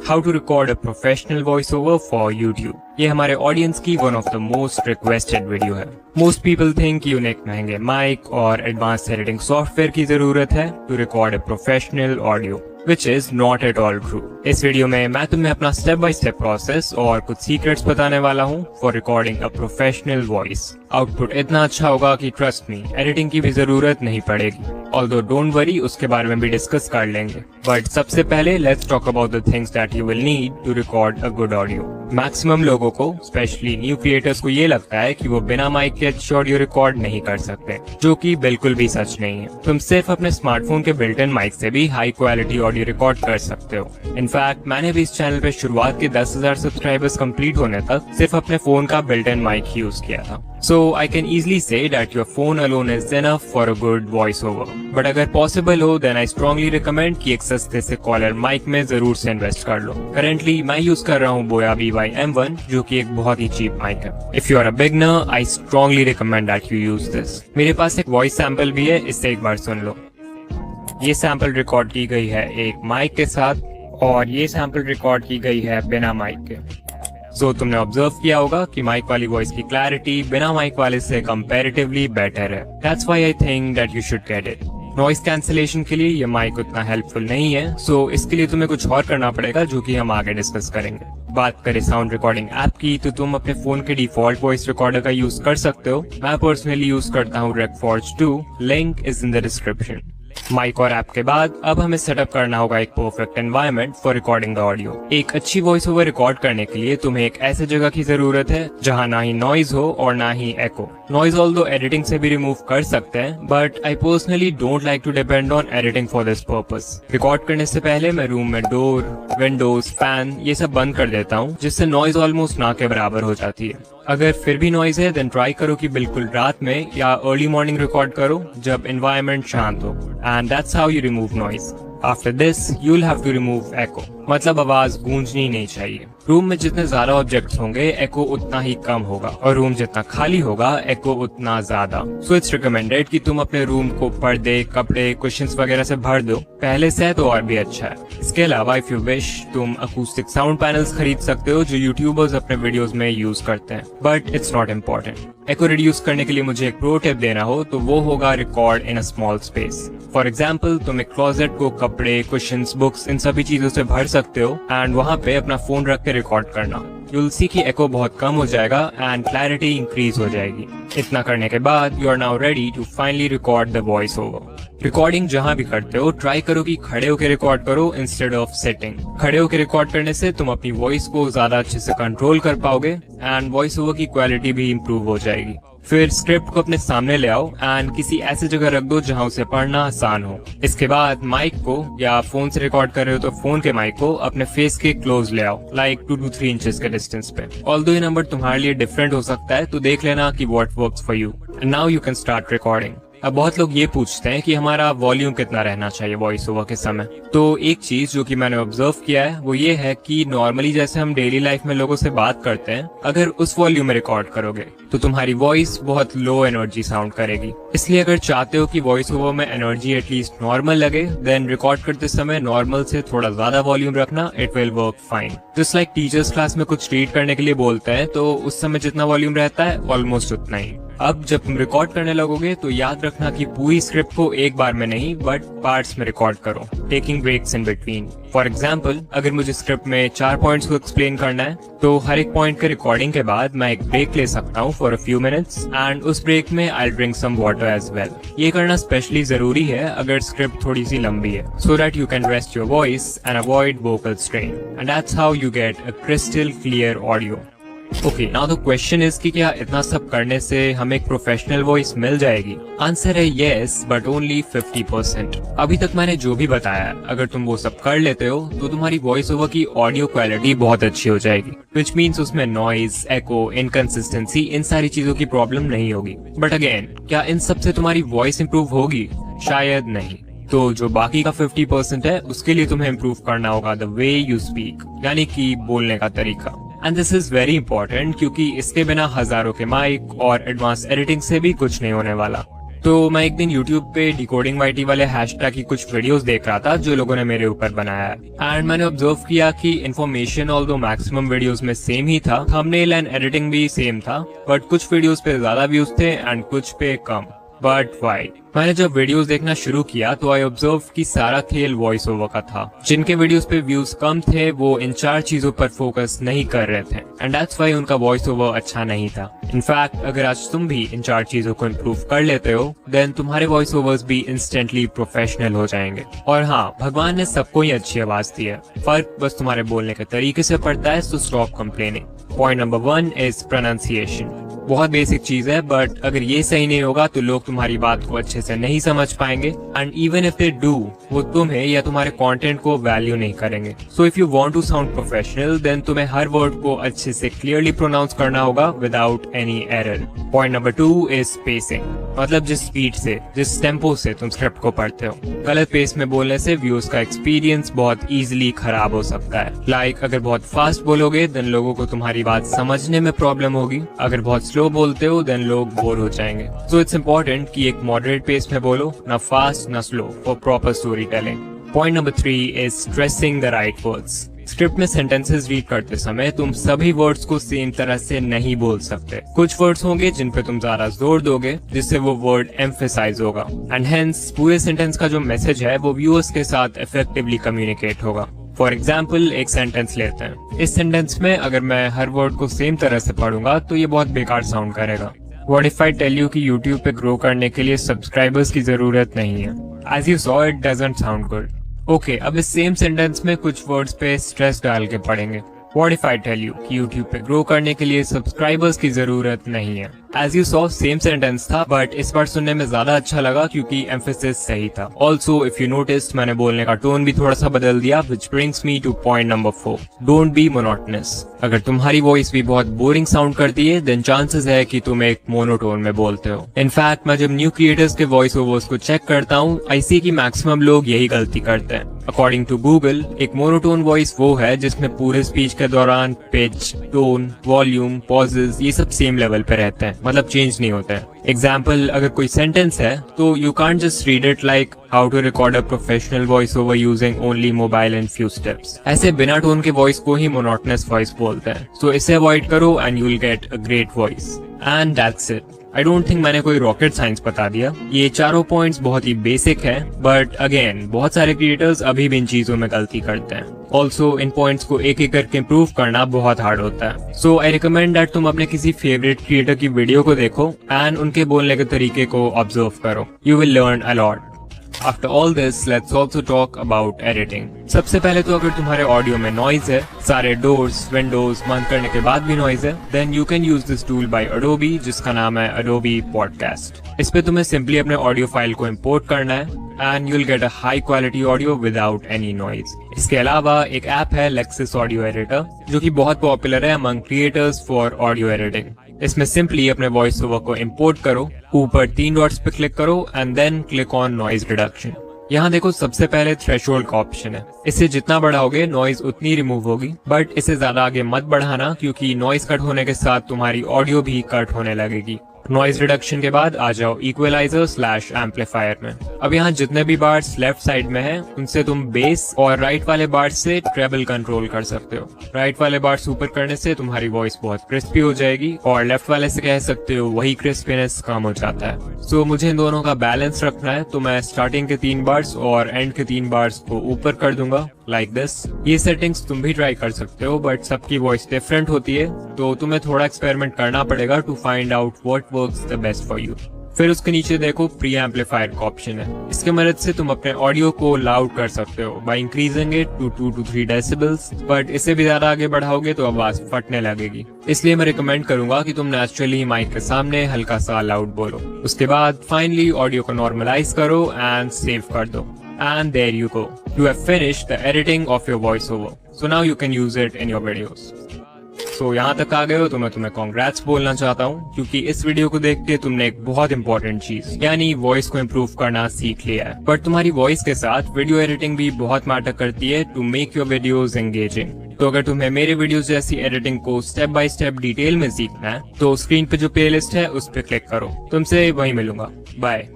How to record a professional voice over for YouTube. ये हमारे audience की one of the most requested video है। Most people think कि उन्हें एक महंगे माइक और एडवांस एडिटिंग सॉफ्टवेयर की जरूरत है to record a professional audio, which is not at all true। इस वीडियो में मैं तुम्हें अपना स्टेप बाय स्टेप प्रोसेस और कुछ सीक्रेट्स बताने वाला हूँ for recording a professional voice. Output इतना अच्छा होगा कि ट्रस्ट मी, एडिटिंग की भी जरूरत नहीं पड़ेगी। ऑल्दो डोंट वरी, उसके बारे में भी डिस्कस कर लेंगे। बट सबसे पहले let's talk about the things that you will need to record a good audio. Maximum लोगों को, स्पेशली न्यू क्रिएटर्स को, ये लगता है कि वो बिना माइक के अच्छी ऑडियो रिकॉर्ड नहीं कर सकते, जो कि बिल्कुल भी सच नहीं है। तुम सिर्फ अपने स्मार्टफोन के बिल्ट इन माइक से भी हाई क्वालिटी ऑडियो रिकॉर्ड कर सकते हो। इनफैक्ट मैंने भी इस चैनल पे शुरुआत के 10,000 सब्सक्राइबर्स कंप्लीट होने तक सिर्फ अपने फोन का बिल्ट इन माइक यूज किया था। So I can easily say that your phone alone is enough for a good voice over. But अगर possible हो then I strongly recommend कि एक सस्ते से कॉलर माइक में जरूर से इन्वेस्ट कर लो। Currently मैं यूज कर रहा हूँ Boya BY-M1, जो कि एक बहुत ही चीप माइक है। If you are a beginner, I strongly recommend that you use this। मेरे पास एक वॉइस सैंपल भी है, इससे एक बार सुन लो। ये सैंपल रिकॉर्ड की गई है एक माइक के साथ और ये सैंपल रिकॉर्ड की गई है बिना माइक के। So, तुमने ऑब्जर्व किया होगा कि माइक वाली वॉइस की क्लैरिटी बिना माइक वाले से कंपैरेटिवली बेटर है। That's why I think that you should get it। Noise cancellation के लिए ये माइक उतना हेल्पफुल नहीं है, सो इसके लिए तुम्हें कुछ और करना पड़ेगा, जो कि हम आगे डिस्कस करेंगे। बात करें साउंड रिकॉर्डिंग ऐप की, तो तुम अपने फोन के डिफॉल्ट वॉइस रिकॉर्डर का यूज कर सकते हो। मैं पर्सनली यूज करता हूँ Recforge 2, link is in the description. Mic और ऐप के बाद अब हमें सेटअप करना होगा एक perfect environment for recording the audio. एक अच्छी वॉइस ओवर रिकॉर्ड करने के लिए तुम्हें एक ऐसे जगह की जरूरत है जहां ना ही नॉइज हो और ना ही एको। नॉइज ऑल्दो एडिटिंग से भी रिमूव कर सकते हैं, but I personally don't like to depend on editing for this purpose. Record करने से पहले मैं रूम में डोर, विंडोज, फैन ये सब बंद कर देता हूँ, जिससे नॉइज ऑलमोस्ट ना के बराबर हो जाती है। अगर फिर भी नॉइज है देन ट्राई करो कि बिल्कुल रात में या अर्ली मॉर्निंग रिकॉर्ड करो जब एनवायरनमेंट शांत हो, and that's how you remove noise. After this you will have to remove echo, मतलब आवाज गूंजनी नहीं चाहिए। रूम में जितने ज्यादा ऑब्जेक्ट्स होंगे एको उतना ही कम होगा, और रूम जितना खाली होगा एको उतना ज्यादा। सो इट्स रिकमेंडेड कि तुम अपने रूम को पर्दे, कपड़े, कुशन्स वगैरह से भर दो। पहले से तो और भी अच्छा है। इसके अलावा इफ यू विश तुम अकूस्टिक साउंड पैनल्स खरीद सकते हो, जो यूट्यूबर्स अपने वीडियोस में यूज करते हैं, but it's not important. Echo reduce करने के लिए मुझे एक प्रो टिप देना हो तो वो होगा record in a small space. For example, तुम एक क्लोजेट को कपड़े, कुशन्स, बुक्स, इन सभी चीजों से भर सकते हो एंड वहाँ पे अपना फोन रख के रिकॉर्ड करना। यू विल सी कि एको बहुत कम हो जाएगा एंड क्लैरिटी इंक्रीज हो जाएगी। इतना करने के बाद you are now ready to finally record the voice over. Recording जहाँ भी करते हो ट्राई करो कि खड़े होकर रिकॉर्ड करो इंस्टेड ऑफ सिटिंग। खड़े होकर रिकॉर्ड करने से तुम अपनी वॉइस को ज्यादा अच्छे से कंट्रोल कर पाओगे एंड वॉइस ओवर की क्वालिटी भी इम्प्रूव हो जाएगी। फिर स्क्रिप्ट को अपने सामने ले आओ एंड किसी ऐसी जगह रख दो जहां उसे पढ़ना आसान हो। इसके बाद माइक को, या फोन से रिकॉर्ड कर रहे हो तो फोन के माइक को अपने फेस के क्लोज ले आओ, लाइक 2 to 3 इंचेस के डिस्टेंस पे। ऑल्दो ये नंबर तुम्हारे लिए डिफरेंट हो सकता है, तो देख लेना कि what works for you. And now you can start recording. अब बहुत लोग ये पूछते हैं कि हमारा वॉल्यूम कितना रहना चाहिए वॉइस ओवर के समय। तो एक चीज जो कि मैंने ऑब्जर्व किया है वो ये है कि नॉर्मली जैसे हम डेली लाइफ में लोगों से बात करते हैं, अगर उस वॉल्यूम में रिकॉर्ड करोगे तो तुम्हारी वॉइस बहुत लो एनर्जी साउंड करेगी। इसलिए अगर चाहते हो कि वॉइस ओवर में एनर्जी एटलीस्ट नॉर्मल लगे, देन रिकॉर्ड करते समय नॉर्मल से थोड़ा ज्यादा वॉल्यूम रखना, it will work fine. Just like teachers class में कुछ रीड करने के लिए बोलते हैं तो उस समय जितना वॉल्यूम रहता है ऑलमोस्ट उतना ही। अब जब तुम रिकॉर्ड करने लगोगे तो याद रखना कि पूरी स्क्रिप्ट को एक बार में नहीं बट पार्ट्स में रिकॉर्ड करो, taking breaks in between. For example, अगर मुझे स्क्रिप्ट में 4 पॉइंट्स को एक्सप्लेन करना है तो हर एक पॉइंट के रिकॉर्डिंग के बाद मैं एक ब्रेक ले सकता हूँ for a few minutes, and उस ब्रेक में I will drink some water as well. ये करना स्पेशली जरूरी है अगर स्क्रिप्ट थोड़ी सी लंबी है, so that you can rest your voice and avoid vocal strain, and that's how you get a crystal clear audio. Okay, now the question is कि क्या इतना सब करने से हमें एक प्रोफेशनल वॉइस मिल जाएगी? आंसर है येस, बट ओनली 50%। अभी तक मैंने जो भी बताया, अगर तुम वो सब कर लेते हो तो तुम्हारी वॉइस ओवर की ऑडियो क्वालिटी बहुत अच्छी हो जाएगी, विच मीन्स उसमें नॉइज, एको, इनकंसिस्टेंसी, इन सारी चीजों की प्रॉब्लम नहीं होगी। बट अगेन, क्या इन सब से तुम्हारी वॉइस इंप्रूव होगी? शायद नहीं। तो जो बाकी का 50% है उसके लिए तुम्हें इम्प्रूव करना होगा द वे यू स्पीक, यानी कि बोलने का तरीका। And this is very important क्योंकि इसके बिना हजारों के माइक और एडवांस एडिटिंग से भी कुछ नहीं होने वाला। तो मैं एक दिन YouTube पे डिकोडिंग वाइटी वाले हैशटैग की कुछ वीडियोस देख रहा था जो लोगों ने मेरे ऊपर बनाया है एंड मैंने ऑब्जर्व किया कि इन्फॉर्मेशन ऑल्दो मैक्सिमम वीडियोस में सेम ही था, थंबनेल एंड एडिटिंग भी सेम था, बट कुछ वीडियोस पे ज्यादा व्यूज थे एंड कुछ पे कम। But why? मैंने जब वीडियोस देखना शुरू किया तो आई ऑब्जर्व कि सारा खेल वॉइस ओवर का था। जिनके वीडियोस पे व्यूज कम थे वो इन 4 चीजों पर फोकस नहीं कर रहे थे एंड दैट्स व्हाई उनका वॉइस ओवर अच्छा नहीं था। इनफैक्ट अगर आज तुम भी इन 4 चीजों को इम्प्रूव कर लेते हो देन तुम्हारे वॉइस ओवर्स भी इंस्टेंटली प्रोफेशनल हो जाएंगे। और हाँ, भगवान ने सबको ही अच्छी आवाज दी है, फर्क बस तुम्हारे बोलने के तरीके से पड़ता है, so stop complaining. Point number 1 is pronunciation. बहुत बेसिक चीज है बट अगर ये सही नहीं होगा तो लोग तुम्हारी बात को अच्छे से नहीं समझ पाएंगे and even if they do वो तुम्हें या तुम्हारे कंटेंट को वैल्यू नहीं करेंगे। So if you want to sound professional then तुम्हें हर वर्ड को अच्छे से क्लियरली प्रोनाउंस करना होगा without any error. Point number 2 is spacing, मतलब जिस स्पीड से, जिस टेम्पो से तुम स्क्रिप्ट को पढ़ते हो। गलत पेस में बोलने से व्यूअर्स का एक्सपीरियंस बहुत इजीली खराब हो सकता है। लाइक अगर बहुत फास्ट बोलोगे देन लोगों को तुम्हारी बात समझने में प्रॉब्लम होगी, अगर बहुत स्लो बोलते हो देन लोग बोर हो जाएंगे। सो इट्स इम्पोर्टेंट कि एक मॉडरेट पेस में बोलो, ना फास्ट ना slow, for proper story telling. Point number 3 is stressing the right words. Script में सेंटेंसेस रीड करते समय तुम सभी वर्ड्स को सेम तरह से नहीं बोल सकते। कुछ वर्ड्स होंगे जिन पे तुम ज्यादा जोर दोगे जिससे वो वर्ड एम्फेसाइज होगा एंड हेंस पूरे सेंटेंस का जो मैसेज है वो व्यूअर्स के साथ इफेक्टिवली कम्युनिकेट होगा। फॉर एग्जाम्पल एक सेंटेंस लेते हैं। इस सेंटेंस में अगर मैं हर वर्ड को सेम तरह से पढ़ूंगा तो ये बहुत बेकार साउंड करेगा। What if I tell you कि YouTube पे ग्रो करने के लिए सब्सक्राइबर्स की जरूरत नहीं है? As you saw, it doesn't sound good. Okay, अब इस सेम सेंटेंस में कुछ वर्ड्स पे स्ट्रेस डाल के पढ़ेंगे। What if I tell you कि YouTube पे ग्रो करने के लिए सब्सक्राइबर्स की जरूरत नहीं है? As you saw, same sentence था बट इस बार सुनने में ज्यादा अच्छा लगा क्योंकि एम्फेसिस सही था। ऑल्सो इफ यू नोटिस मैंने बोलने का टोन भी थोड़ा सा बदल दिया, which brings me to point number 4. Don't be monotonous. अगर तुम्हारी वॉइस भी बहुत बोरिंग साउंड करती है देन चांसेस है कि तुम एक मोनोटोन में बोलते हो। इनफैक्ट मैं जब न्यू क्रिएटर्स के वॉइस ओवर्स को चेक करता हूँ आई सी कि मैक्सिमम लोग यही गलती करते हैं। अकॉर्डिंग टू गूगल एक मोनोटोन वॉइस वो है जिसमें पूरे स्पीच के दौरान पिच, टोन, वॉल्यूम, पॉजेज ये सब सेम लेवल पे रहते हैं, मतलब चेंज नहीं होता है। एग्जाम्पल, अगर कोई सेंटेंस है तो you can't just read it like how to record a professional voice over using only mobile and few steps. ऐसे बिना टोन के वॉइस को ही मोनोटोनस वॉइस बोलते हैं। सो इसे अवॉइड करो and you will get a great voice and that's it. I don't think मैंने कोई रॉकेट साइंस बता दिया। ये चारों पॉइंट्स बहुत ही बेसिक है बट अगेन बहुत सारे क्रिएटर्स अभी भी इन चीजों में गलती करते हैं। ऑल्सो इन पॉइंट्स को एक एक करके इम्प्रूव करना बहुत हार्ड होता है। सो आई रिकमेंड दैट तुम अपने किसी फेवरेट क्रिएटर की वीडियो को देखो एंड उनके बोलने के तरीके को ऑब्जर्व करो। You will learn a lot. After all this, let's also talk about editing. सबसे पहले तो अगर तुम्हारे ऑडियो में नॉइज है, सारे डोर्स, विंडोज बंद करने के बाद भी नॉइज है, then you can use this tool by Adobe जिसका नाम है Adobe Podcast. इस पे तुम्हें सिंपली अपने ऑडियो फाइल को इंपोर्ट करना है and you'll get a high quality audio without any noise. इसके अलावा एक ऐप है Lexis Audio Editor जो कि बहुत पॉपुलर है among creators for audio editing. इसमें सिंपली अपने वॉइस ओवर को इंपोर्ट करो, ऊपर 3 डॉट्स पे क्लिक करो and then click on noise reduction. यहाँ देखो सबसे पहले थ्रेशोल्ड का ऑप्शन है। इसे जितना बढ़ाओगे नॉइज उतनी रिमूव होगी बट इसे ज्यादा आगे मत बढ़ाना क्योंकि नॉइज कट होने के साथ तुम्हारी ऑडियो भी कट होने लगेगी। नॉइज रिडक्शन के बाद आ जाओ इक्वलाइजर / एम्पलीफायर में। अब यहाँ जितने भी बार्स लेफ्ट साइड में हैं उनसे तुम बेस और राइट वाले बार्स से ट्रेबल कंट्रोल कर सकते हो। राइट वाले बार्स ऊपर करने से तुम्हारी वॉइस बहुत क्रिस्पी हो जाएगी और लेफ्ट वाले से कह सकते हो वही क्रिस्पीनेस कम हो जाता है। सो मुझे इन दोनों का बैलेंस रखना है तो मैं स्टार्टिंग के 3 बार्स और एंड के 3 बार्स को ऊपर कर दूंगा लाइक दिस। ये सेटिंग्स तुम भी ट्राई कर सकते हो बट सबकी वॉइस डिफरेंट होती है तो तुम्हें थोड़ा एक्सपेरिमेंट करना पड़ेगा to find out what works the best for you. फिर उसके नीचे देखो प्री एम्पलीफायर का ऑप्शन है। इसके मदद से तुम अपने ऑडियो को लाउड कर सकते हो by increasing it to 2 to 3 decibels but इसे भी ज्यादा आगे बढ़ाओगे तो आवाज फटने लगेगी। इसलिए मैं रिकमेंड करूंगा कि तुम नेचुरली माइक के सामने हल्का सा लाउड बोलो। उसके बाद फाइनली ऑडियो को नॉर्मलाइज करो एंड सेव कर दो। And there you go. You have finished the editing of your voiceover. So now you can use it in your videos. So यहाँ तक आ गए हो तो मैं तुम्हें कॉन्ग्रेट्स बोलना चाहता हूँ क्योंकि इस वीडियो को देख के तुमने एक बहुत इंपॉर्टेंट चीज यानी वॉइस को इम्प्रूव करना सीख लिया है। बट तुम्हारी वॉइस के साथ वीडियो एडिटिंग भी बहुत मैटर करती है to make your videos engaging. तो अगर तुम्हें मेरे वीडियोस जैसी एडिटिंग को स्टेप बाय स्टेप डिटेल में सीखना है तो स्क्रीन पे जो प्लेलिस्ट है उस पर क्लिक करो। तुमसे वहीं मिलूंगा। बाय।